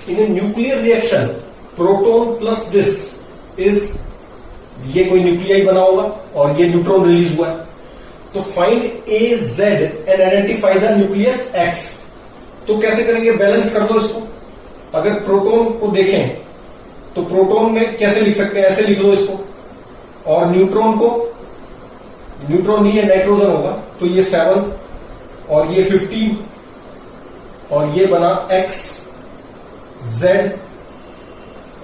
In a nuclear reaction proton plus this is, ये कोई nuclei बना होगा और ये न्यूट्रॉन रिलीज हुआ है, तो find A Z and identify the nucleus x. तो कैसे करेंगे, बैलेंस कर दो इसको। अगर प्रोटोन को देखें तो प्रोटोन में कैसे लिख सकते हैं, ऐसे लिख लो इसको, और न्यूट्रॉन को, न्यूट्रॉन नहीं है नाइट्रोजन होगा, तो ये 7 और ये 15 और ये बना x z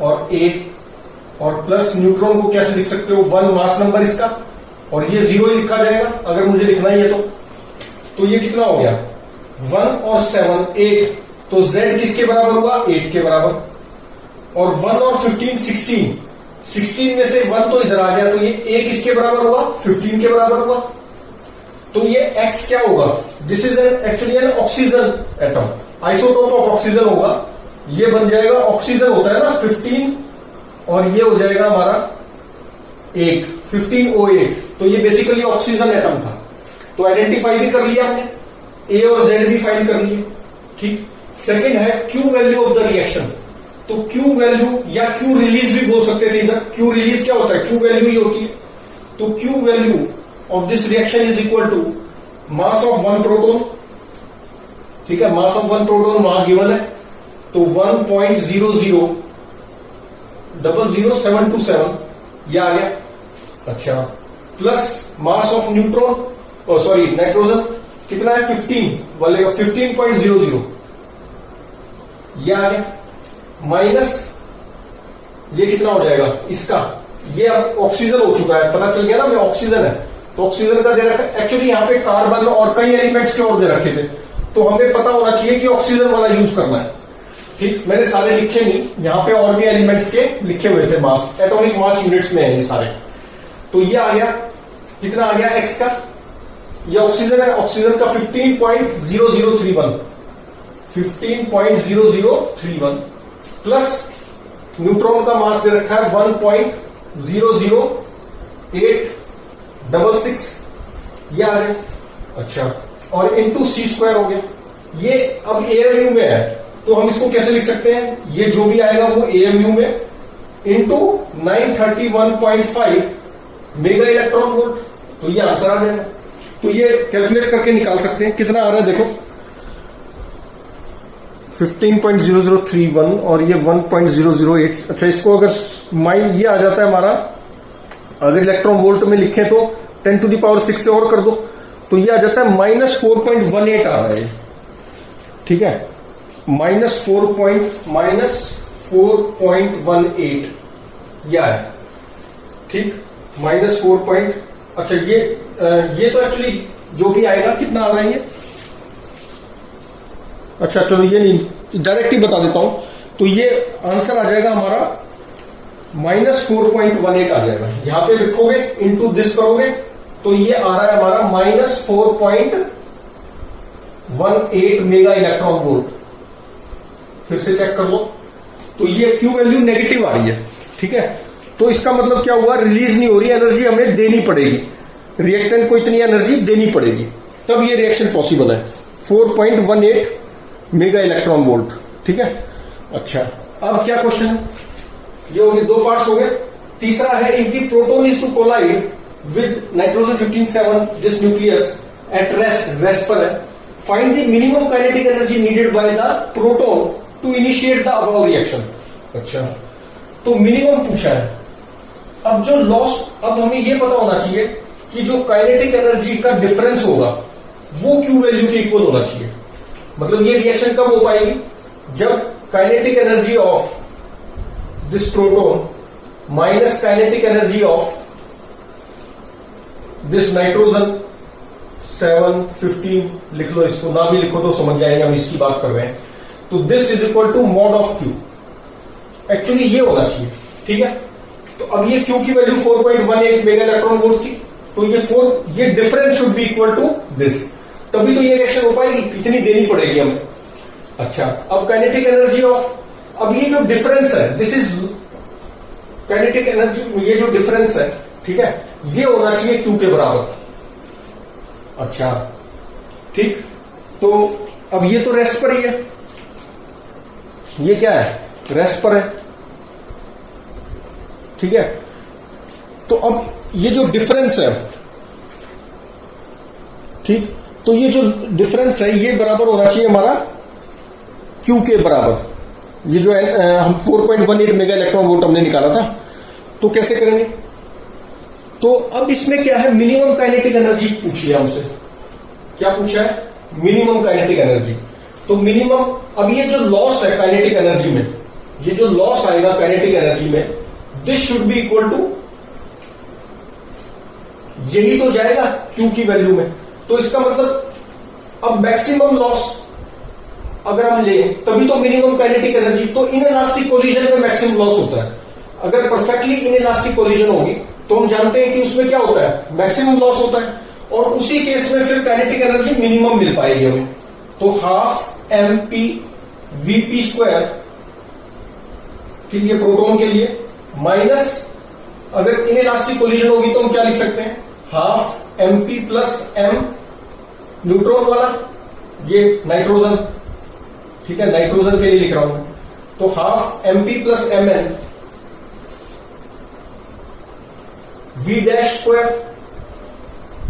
और a, और प्लस न्यूट्रॉन को कैसे लिख सकते हो, 1 मास नंबर इसका, और ये 0 ही लिखा जाएगा अगर मुझे लिखना ही है तो ये कितना हो गया 1 और 7 8, तो z किसके बराबर हुआ 8 के बराबर, और 1 और 15 16 में से 1 तो इधर आ गया, तो ये a किसके बराबर हुआ 15 के बराबर हुआ, तो ये x क्या होगा, this is actually an oxygen atom, isotope of oxygen होगा, ये बन जाएगा, ऑक्सीजन होता है ना 15 और ये हो जाएगा हमारा 8 15O8, तो ये बेसिकली ऑक्सीजन एटम था। तो आइडेंटिफाई भी कर लिया हमने, ए और जेड भी फाइंड कर लिए, ठीक। सेकंड है Q value of the reaction, तो क्यू वैल्यू या क्यू रिलीज भी बोल सकते थे इधर, क्यू रिलीज क्या होता है, क्यू वैल्यू ही होती है, तो Q value of this reaction is equal to mass of 1 proton, ठीक है, मास ऑफ 1 प्रोटोन वहां गिवन है, तो 1.000727 ये आ गया, अच्छा, plus mass of neutron sorry nitrogen कितना है 15 वाले 15.00 ये आ गया, माइनस ये कितना हो जाएगा इसका, ये अब ऑक्सीजन हो चुका है, पता चल गया ना, ये ऑक्सीजन है, तो ऑक्सीजन का दे रखा है, एक्चुअली यहाँ पे कार्बन और कई एलिमेंट्स के और दे रखे थे, तो हमें पता होना चाहिए कि ऑक्सीजन वाला यूज करना है, ठीक। मैंने सारे लिखे नहीं, यहाँ पे और भी एलिमेंट्स के लिखे हुए थे मास, एटॉमिक मास यूनिट्स में है ये सारे, तो ये आ गया, कितना आ गया एक्स का, ये ऑक्सीजन है, ऑक्सीजन का 15.0031 प्लस न्यूट्रॉन का मास दे रखा है 1.00866, ये आ गया, अच्छा, और इंटू सी स्क्वायर हो गया, ये अब एएमयू में है, तो हम इसको कैसे लिख सकते हैं, ये जो भी आएगा वो एएमयू में इंटू 931.5 मेगा इलेक्ट्रॉन वोल्ट, तो ये आंसर आ जाएगा। तो ये कैलकुलेट करके निकाल सकते हैं कितना आ रहा है, देखो 15.0031 और ये 1.008, अच्छा, इसको अगर ये आ जाता है हमारा, अगर इलेक्ट्रॉन वोल्ट में लिखें तो 10⁶ से और कर दो, तो ये आ जाता है -4.18 आ रहा है, ठीक है, -4.18 यह है, ठीक, -4. अच्छा, ये तो एक्चुअली जो भी आएगा कितना आ रहा है ये, अच्छा चलो ये नहीं, डायरेक्ट ही बता देता हूं, तो ये आंसर आ जाएगा हमारा -4.18 आ जाएगा, यहां पे लिखोगे इंटू दिस करोगे तो ये आ रहा है हमारा -4.18 मेगा इलेक्ट्रॉन वोल्ट, फिर से चेक कर लो, तो ये क्यू वैल्यू नेगेटिव आ रही है, ठीक है, तो इसका मतलब क्या हुआ, रिलीज नहीं हो रही एनर्जी, हमें देनी पड़ेगी, रिएक्टेंट को इतनी एनर्जी देनी पड़ेगी, तब ये रिएक्शन पॉसिबल है, 4.18 मेगा इलेक्ट्रॉन वोल्ट, ठीक है। अच्छा, अब क्या क्वेश्चन है, ये हो गए 2 पार्ट्स हो गए, तीसरा है if the proton is to collide with nitrogen 15.7 this nucleus at rest पर है, find the minimum kinetic energy needed by the proton to initiate the above reaction. अच्छा, तो मिनिमम पूछा है, अब जो लॉस, अब हमें ये पता होना चाहिए कि जो काइनेटिक एनर्जी का डिफरेंस होगा वो क्यू वैल्यू के इक्वल होना चाहिए, मतलब ये रिएक्शन कब हो पाएगी, जब kinetic energy of this proton minus kinetic energy of this nitrogen 7 15 लिख लो, इसको ना भी लिखो तो समझ जाएंगे हम इसकी बात कर रहे हैं, तो this is equal to mod of Q, actually ये होना चाहिए, ठीक है। तो अब ये क्यू की वैल्यू 4.18 मेगा इलेक्ट्रॉन वोल्ट थी, तो ये difference should be equal to this, तभी तो ये रिएक्शन हो पाएगी, इतनी देनी पड़ेगी हमें। अच्छा, अब काइनेटिक एनर्जी ऑफ, अब ये जो डिफरेंस है, दिस इज काइनेटिक एनर्जी, ये जो डिफरेंस है, ठीक है, ये होना चाहिए क्यू के बराबर। अच्छा, ठीक, तो अब ये तो रेस्ट पर ही है, ये क्या है, रेस्ट पर है, ठीक है। तो अब ये जो डिफरेंस है, ठीक, तो ये जो डिफरेंस है ये बराबर होना चाहिए हमारा Q के बराबर। ये जो हम 4.18 मेगा इलेक्ट्रॉन वोल्ट हमने निकाला था, तो कैसे करेंगे? तो अब इसमें क्या है, मिनिमम काइनेटिक एनर्जी पूछ लिया हमसे। क्या पूछा है? Minimum kinetic energy. तो मिनिमम, अब ये जो लॉस है काइनेटिक एनर्जी में, ये जो लॉस आएगा काइनेटिक एनर्जी में, this should be equal to, यही तो जाएगा Q की वैल्यू में। तो इसका मतलब अब मैक्सिमम लॉस अगर हम ले तभी तो मिनिमम काइनेटिक एनर्जी। तो इनइलास्टिक कोलिजन में मैक्सिमम लॉस होता है। अगर परफेक्टली इनइलास्टिक कोलिजन होगी तो हम जानते हैं कि उसमें क्या होता है, मैक्सिमम लॉस होता है, और उसी केस में फिर काइनेटिक एनर्जी मिनिमम मिल पाएगी हमें। तो हाफ mp vp स्क्वायर, ठीक, ये प्रोटॉन के लिए, माइनस अगर इनइलास्टिक कोलिजन होगी तो हम क्या लिख सकते हैं, half mp plus m neutron वाला, ये नाइट्रोजन, ठीक है, नाइट्रोजन के लिए लिख रहा हूं। तो half mp plus mn v dash square,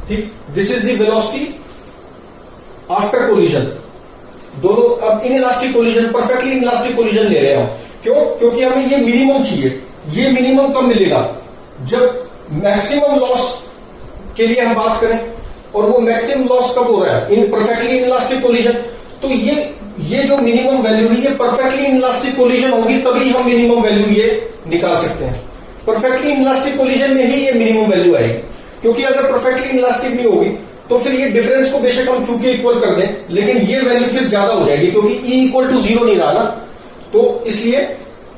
ठीक, this is the velocity after collision. दोनों अब inelastic collision, perfectly inelastic collision ले रहे हैं हम। क्यों? क्योंकि हमें ये मिनिमम चाहिए। ये मिनिमम कब मिलेगा? जब मैक्सिमम लॉस के लिए हम बात करें, और वो मैक्सिमम लॉस कब हो रहा है, इन परफेक्टली इनइलास्टिक कोलिजन। तो ये जो मिनिमम वैल्यू है, ये परफेक्टली इनइलास्टिक कोलिजन होगी तभी हम मिनिमम वैल्यू ये निकाल सकते हैं। परफेक्टली इनइलास्टिक कोलिजन में ही ये मिनिमम वैल्यू आएगी, क्योंकि अगर परफेक्टली इनइलास्टिक नहीं होगी तो फिर ये डिफरेंस को बेशक हम Q के इक्वल कर दें, लेकिन ये वैल्यू फिर ज्यादा हो जाएगी, क्योंकि E इक्वल टू 0 नहीं रहा ना। तो इसलिए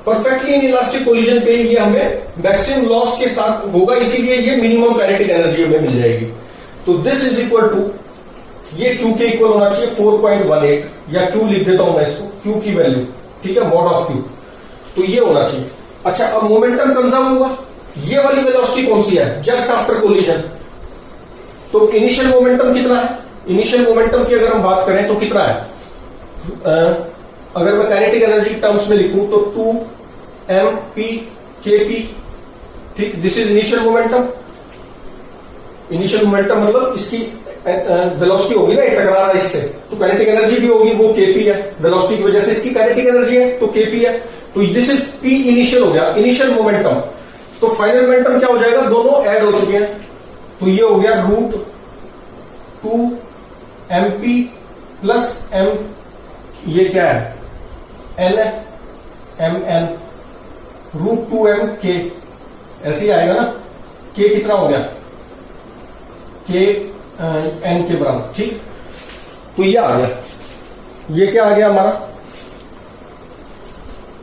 परफेक्टली इनइलास्टिक कोलिजन पे ये हमें मैक्सिमम लॉस के साथ होगा, इसीलिए ये मिनिमम काइनेटिक एनर्जी हमें मिल जाएगी। तो दिस इज इक्वल टू, ये Q के इक्वल होना चाहिए 4.18, या Q लिख देता हूं मैं इसको, Q की वैल्यू, ठीक है, मॉड ऑफ Q। तो ये होना चाहिए। अच्छा, अब मोमेंटम कंजर्व होगा। ये वाली वेलोसिटी कौन सी है, जस्ट आफ्टर कोलिजन। तो इनिशियल मोमेंटम कितना है? इनिशियल मोमेंटम की अगर हम बात करें तो कितना है, अगर मैं काइनेटिक एनर्जी टर्म्स में लिखूं तो 2mp kp, ठीक, this is initial momentum. Initial momentum मतलब इसकी वेलोसिटी होगी ना, ये टकरा रहा है इससे, तो काइनेटिक एनर्जी भी होगी, वो kp है, वेलोसिटी की वजह से इसकी काइनेटिक एनर्जी है, तो kp है। तो दिस इज p इनिशियल हो गया, इनिशियल मोमेंटम। तो फाइनल मोमेंटम क्या हो जाएगा, दोनों ऐड हो चुके हैं, तो ये हो गया √2mp प्लस m, ये क्या है, n है, mn, √2mk, ऐसे ही आएगा ना, k कितना हो गया, k n के बराबर, ठीक। तो ये आ गया, ये क्या आ गया हमारा,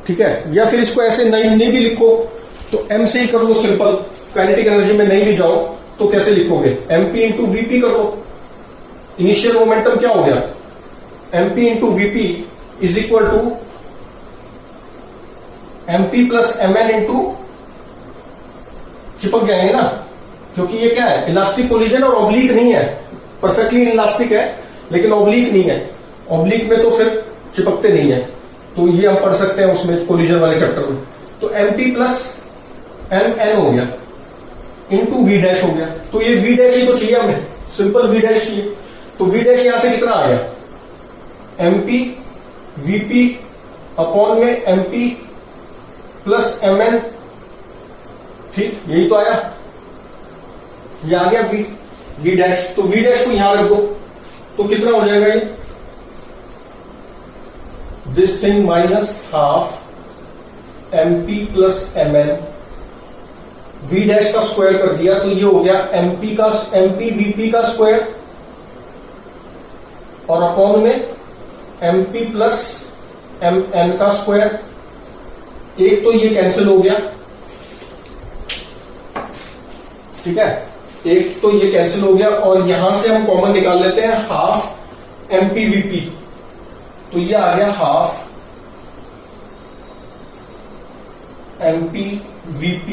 ठीक है। या फिर इसको ऐसे नहीं भी लिखो तो m से ही कर लो, सिंपल, काइनेटिक एनर्जी में नहीं भी जाओ तो कैसे लिखोगे, mp इंटू वीपी कर लो। इनिशियल मोमेंटम क्या हो गया, mp into VP is equal to mp plus mn into, चिपक जाएंगे ना, क्योंकि ये क्या है, इलास्टिक कोलिजन और ऑब्लिक नहीं है, परफेक्टली इलास्टिक है लेकिन ऑब्लिक नहीं है। ऑब्लिक में तो फिर चिपकते नहीं है, तो ये हम पढ़ सकते हैं उसमें कोलिजन वाले चैप्टर में। तो mp प्लस mn हो गया इंटू वी डैश हो गया। तो ये वी डैश ही तो चाहिए हमें, सिंपल वी डैश चाहिए। तो वी डैश यहां से कितना आ गया, mp vp अपॉन में mp प्लस mn, ठीक, यही तो आया, ये आ गया वी डैश। तो वी डैश को यहां रख दो तो कितना हो जाएगा ये, this thing minus half mp plus mn, v dash का स्क्वायर कर दिया तो ये हो गया mp vp का स्क्वायर, और अपॉन में mp प्लस mn का स्क्वायर। एक तो ये कैंसिल हो गया, ठीक है, एक तो ये कैंसिल हो गया, और यहां से हम कॉमन निकाल लेते हैं हाफ mp vp, तो ये आ गया half mp vp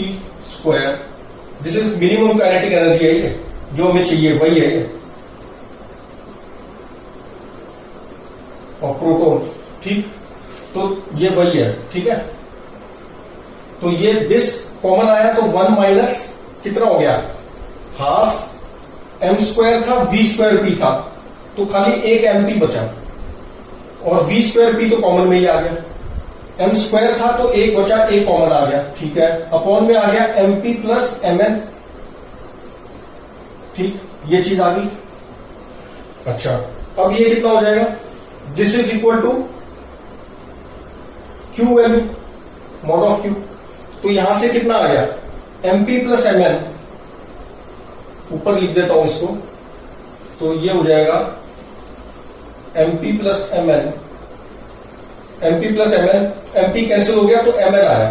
square. This is minimum kinetic energy है, ये जो हमें चाहिए वही है ये, और प्रोटॉन, ठीक। तो ये वही है, ठीक है। तो ये दिस कॉमन आया तो 1 माइनस कितना हो गया, हाफ एम स्क्वायर था, वी स्क्वायर पी था, तो खाली एक एम पी बचा, और वी स्क्वायर पी तो कॉमन में ही आ गया। एम स्क्वायर था तो एक बचा, एक कॉमन आ गया, ठीक है। अपॉन में आ गया M P plus M N, ठीक, ये चीज आ गई। अच्छा, अब ये कितना हो जाएगा, this is equal to Q value, mod of Q. तो यहां से कितना आ गया, M P plus M N, ऊपर लिख देता हूं इसको, तो ये हो जाएगा M P plus M N, M P plus M N, M P cancel हो गया तो एम एन आया।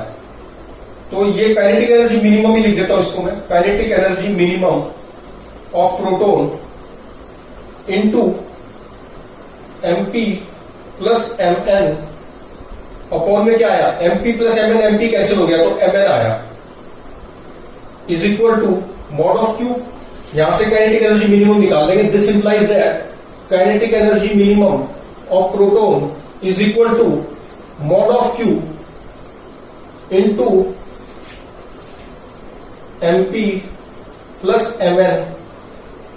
तो ये काइनेटिक एनर्जी मिनिमम ही लिख देता हूं इसको मैं, kinetic energy minimum of proton into M P plus M N, upon में क्या आया, M P plus M N, M P cancel हो गया तो एम एन आया, is equal to mod of Q. यहां से काइनेटिक एनर्जी मिनिमम निकाल लेंगे, this implies that kinetic energy minimum of proton is equal to mod of Q into M P plus M N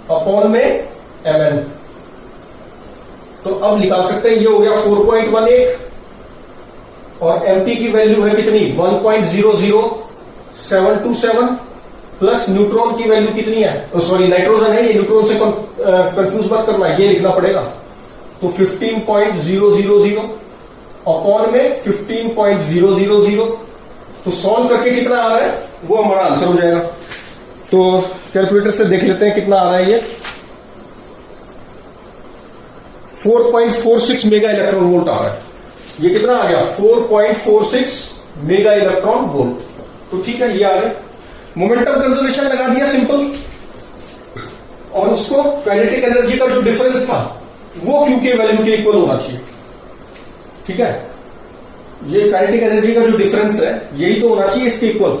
upon में M N. तो अब निकाल सकते हैं, ये हो गया 4.18 और एमपी की वैल्यू है कितनी, 1.00727 प्लस न्यूट्रॉन की वैल्यू कितनी है, सॉरी नाइट्रोजन है ये, न्यूट्रॉन से कंफ्यूज मत करना, ये लिखना पड़ेगा। तो 15.000 अपॉन में 15.000, तो सॉल्व करके कितना आ रहा है वो हमारा आंसर हो जाएगा। तो कैलकुलेटर से देख लेते हैं कितना आ रहा है, ये 4.46 मेगा इलेक्ट्रॉन वोल्ट आ रहा है। ये कितना आ गया, 4.46 मेगा इलेक्ट्रॉन वोल्ट। तो ठीक है, ये आ गया। मोमेंटम कंजर्वेशन लगा दिया सिंपल, और उसको काइनेटिक एनर्जी का जो डिफरेंस था वो क्यू के वैल्यू के इक्वल होना चाहिए, ठीक है। ये काइनेटिक एनर्जी का जो डिफरेंस है यही तो होना चाहिए इसके इक्वल।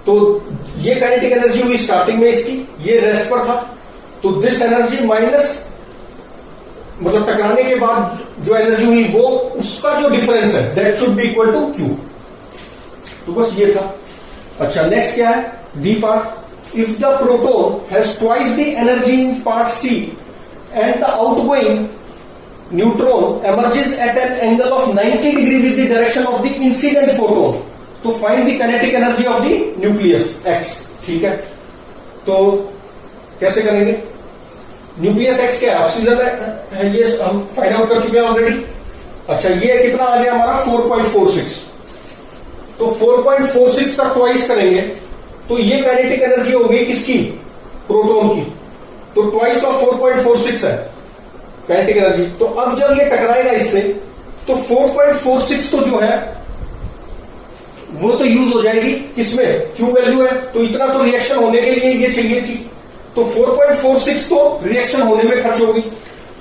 तो ये काइनेटिक एनर्जी हुई स्टार्टिंग में इसकी, ये रेस्ट पर था, तो दिस एनर्जी माइनस मतलब टकराने के बाद जो एनर्जी हुई वो उसका जो डिफरेंस है that should be equal to Q. तो बस ये था। अच्छा, नेक्स्ट क्या है, D part. If the proton has twice the energy in part C and the outgoing neutron emerges at an angle of 90 degree with the direction of the incident photon, तो find the kinetic energy of the nucleus X, ठीक है। तो कैसे करेंगे, nucleus x क्या है, oxygen है, ये हम फाइंड आउट कर चुके हैं ऑलरेडी। अच्छा, ये कितना आ गया हमारा 4.46, तो 4.46 का ट्वाइस करेंगे तो ये काइनेटिक एनर्जी होगी किसकी, प्रोटोन की, तो ट्वाइस ऑफ 4.46 है काइनेटिक एनर्जी। तो अब जब ये टकराएगा इससे तो 4.46 तो जो है वो तो यूज हो जाएगी किसमें, क्यू वैल्यू है, तो इतना तो रिएक्शन होने के लिए ये चाहिए थी, तो 4.46 तो रिएक्शन होने में खर्च होगी,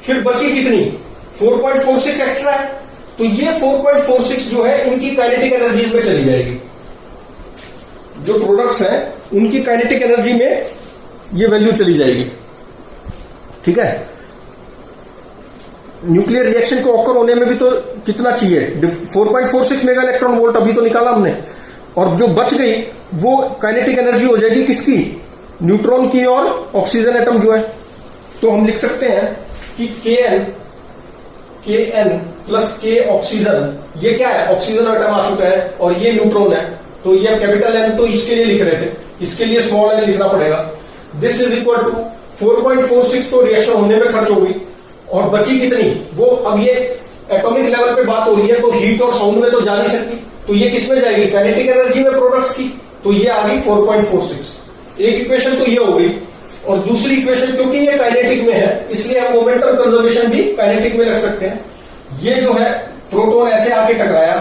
फिर बची कितनी 4.46 एक्स्ट्रा है, तो ये 4.46 जो है इनकी काइनेटिक एनर्जीज में चली जाएगी, जो प्रोडक्ट्स हैं उनकी काइनेटिक एनर्जी में ये वैल्यू चली जाएगी, ठीक है। न्यूक्लियर रिएक्शन को ऑकर होने में भी तो कितना चाहिए, 4.46 मेगा इलेक्ट्रॉन वोल्ट अभी तो निकाला हमने, और जो बच गई वो काइनेटिक एनर्जी हो जाएगी किसकी, न्यूट्रॉन की और ऑक्सीजन एटम जो है। तो हम लिख सकते हैं कि Kn प्लस K ऑक्सीजन, ये क्या है, ऑक्सीजन एटम आ चुका है और ये न्यूट्रॉन है, तो ये कैपिटल N तो इसके लिए लिख रहे थे, इसके लिए स्मॉल n लिखना पड़ेगा। दिस इज इक्वल टू 4.46 तो रिएक्शन होने में खर्च होगी, और बची कितनी, वो अब ये एटॉमिक लेवल पे बात हो रही है तो हीट और साउंड में तो जा नहीं सकती, तो ये किसमें जाएगी, काइनेटिक एनर्जी में प्रोडक्ट्स की, तो ये आ गई 4.46। एक इक्वेशन तो ये हो गई, और दूसरी इक्वेशन क्योंकि ये काइनेटिक में है इसलिए हम मोमेंटम कंजर्वेशन भी काइनेटिक में रख सकते हैं। ये जो है प्रोटॉन ऐसे आके टकराया,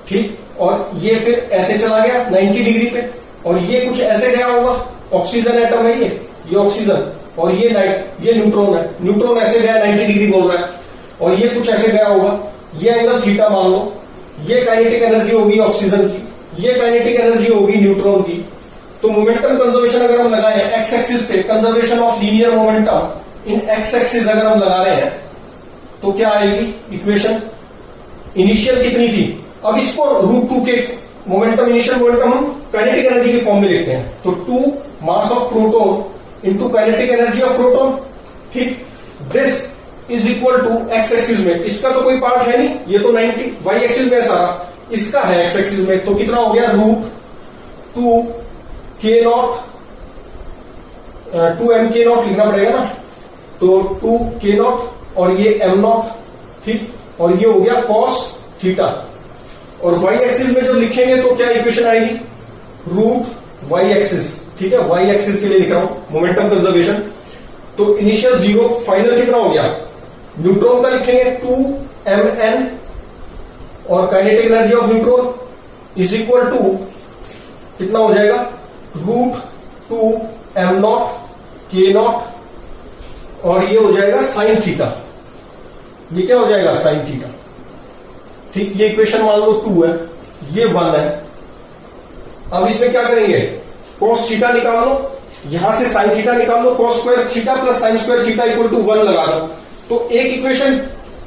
ठीक, और ये फिर ऐसे चला गया 90 डिग्री पे, और ये कुछ ऐसे गया होगा, ऑक्सीजन एटम है ये ऑक्सीजन, और ये न्यूट्रॉन है, न्यूट्रॉन ऐसे गया 90 डिग्री बोल रहा है, और ये कुछ ऐसे गया होगा, ये एंगल थीटा मान लो, ये काइनेटिक एनर्जी होगी ऑक्सीजन की, ये काइनेटिक एनर्जी होगी न्यूट्रॉन की। तो मोमेंटम कंजर्वेशन अगर हम लगाए एक्स एक्सिस पे, conservation of linear momentum in x axis अगर हम लगा रहे हैं तो क्या आएगी इक्वेशन? इनिशियल कितनी थी? अब इसको √2 के मोमेंटम, इनिशियल मोमेंटम हम काइनेटिक एनर्जी की फॉर्म में लिखते हैं, तो 2 mass of proton into kinetic energy of proton. ठीक, this is equal to X axis में, इसका तो कोई पार्ट है नहीं, ये तो 90 वाई एक्सिस में है सारा, इसका है एक्स एक्सिस में, तो कितना हो गया? √2 k not, 2m k not लिखना पड़ेगा ना, तो 2 k नॉट और ये m नॉट। ठीक, और ये हो गया cos थीटा। और y एक्सिस में जब लिखेंगे तो क्या इक्वेशन आएगी? √y axis. ठीक है, y एक्सिस के लिए लिख रहा हूं मोमेंटम कंजर्वेशन। तो इनिशियल 0, फाइनल कितना हो गया? न्यूट्रॉन का लिखेंगे 2mn और kinetic energy of neutron is equal to कितना हो जाएगा? √2m नॉट k नॉट और ये हो जाएगा साइन थीटा। ये क्या हो जाएगा? Sine theta. ठीक, ये इक्वेशन मान लो 2 है, ये 1 है। अब इसमें क्या करेंगे? cos थीटा निकाल लो, यहां से साइन थीटा निकाल लो, cos square theta plus sine square theta equal to 1 लगा दो, तो एक इक्वेशन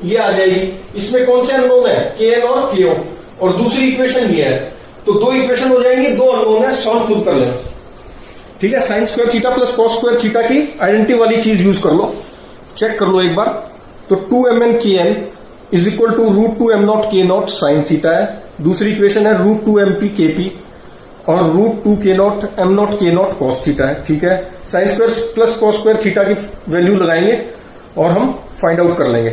ये आ जाएगी। इसमें कौन से अननोन है? kn और ko, और दूसरी इक्वेशन ये है, तो 2 इक्वेशन हो जाएंगी, 2 अननोन है, सॉल्व खुद कर लेना। ठीक है, sine square theta plus cos square theta की आइडेंटिटी वाली चीज यूज कर लो, चेक कर लो एक बार। तो 2mn kn is equal to √2m not k not sine theta है, दूसरी इक्वेशन है √2mp kp और √2 k not m not k not cos theta है। ठीक है, sine square plus cos square theta की वैल्यू लगाएंगे और हम फाइंड आउट कर लेंगे।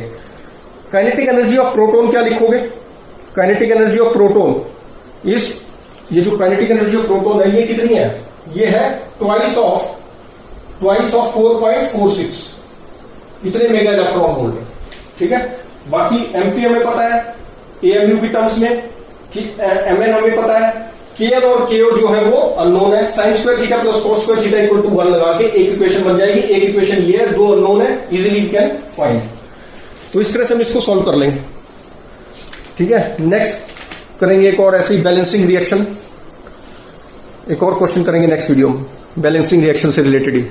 काइनेटिक एनर्जी ऑफ प्रोटॉन क्या लिखोगे? काइनेटिक एनर्जी ऑफ प्रोटॉन इस, ये जो काइनेटिक एनर्जी ऑफ प्रोटॉन है ये कितनी है? ये है ट्वाइस ऑफ 4.46, इतने मेगा इलेक्ट्रॉन वोल्ट। ठीक है, बाकी एमपी हमें पता है एएमयू की टर्म्स में, कि एमएन हमें पता है, केएन और केओ जो है वो अननोन है। Sine square theta plus cos square theta equal to 1 लगा के एक इक्वेशन बन जाएगी। एक इक्वेशन ये है, 2 अननोन है, इजीली वी कैन फाइंड। तो इस तरह से हम इसको सॉल्व कर लेंगे। ठीक है, नेक्स्ट करेंगे एक और ऐसी बैलेंसिंग रिएक्शन, एक और क्वेश्चन करेंगे नेक्स्ट वीडियो में बैलेंसिंग रिएक्शन से रिलेटेड ही।